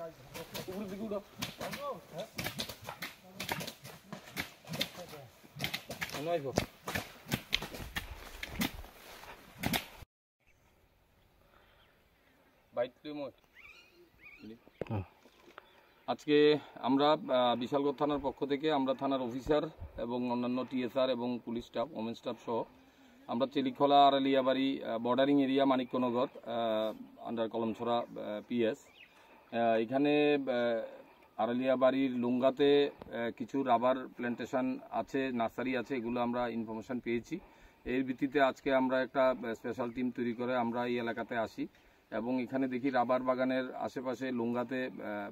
আজকে আমরা বিশালগড় থানার পক্ষ থেকে আমরা থানার অফিসার এবং অন্যান্য টিএসআর এবং পুলিশ স্টাফ ওমেন স্টাফ সহ আমরা চেলিখলা আড়ালিয়াবাড়ি বর্ডারিং এরিয়া মানিক্যনগর আন্ডার কলমছড়া পিএস এখানে আড়ালিয়াবাড়ির লুঙ্গাতে কিছু রাবার প্ল্যান্টেশন আছে, নার্সারি আছে, এগুলো আমরা ইনফরমেশন পেয়েছি। এর ভিত্তিতে আজকে আমরা একটা স্পেশাল টিম তৈরি করে আমরা এই এলাকাতে আসি এবং এখানে দেখি রাবার বাগানের আশেপাশে লুঙ্গাতে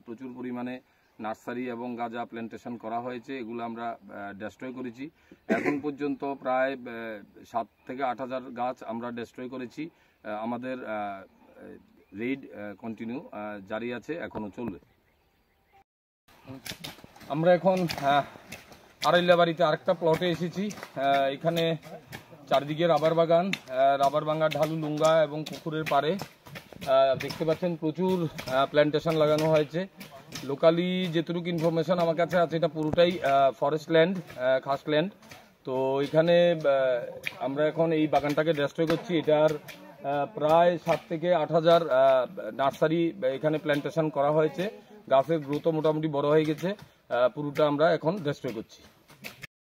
প্রচুর পরিমাণে নার্সারি এবং গাঁজা প্ল্যান্টেশন করা হয়েছে, এগুলো আমরা ডেস্ট্রয় করেছি। এখন পর্যন্ত প্রায় 7 থেকে 8 হাজার গাছ আমরা ডেস্ট্রয় করেছি। আমাদের রেড কন্টিনিউ জারি আছে, এখনও চলবে। আমরা এখন আড়াইলাবাড়িতে আরেকটা প্লটে এসেছি। এখানে চারদিকে রাবার বাগান ঢালু লুঙ্গা এবং পুকুরের পাড়ে দেখতে পাচ্ছেন প্রচুর প্ল্যান্টেশন লাগানো হয়েছে। লোকালি যেটুকু ইনফরমেশন আমার কাছে আছে এটা পুরোটাই ফরেস্ট ল্যান্ড, খাস ল্যান্ড। তো এখানে আমরা এখন এই বাগানটাকে ডেস্ট্রয় করছি। এটার প্রায় 7 থেকে 8 হাজার নার্সারি এখানে প্ল্যান্টেশন করা হয়েছে। গাছের গ্রোথও মোটামুটি বড় হয়ে গেছে। পুরোটা আমরা এখন ডেস্ট্রয় করছি।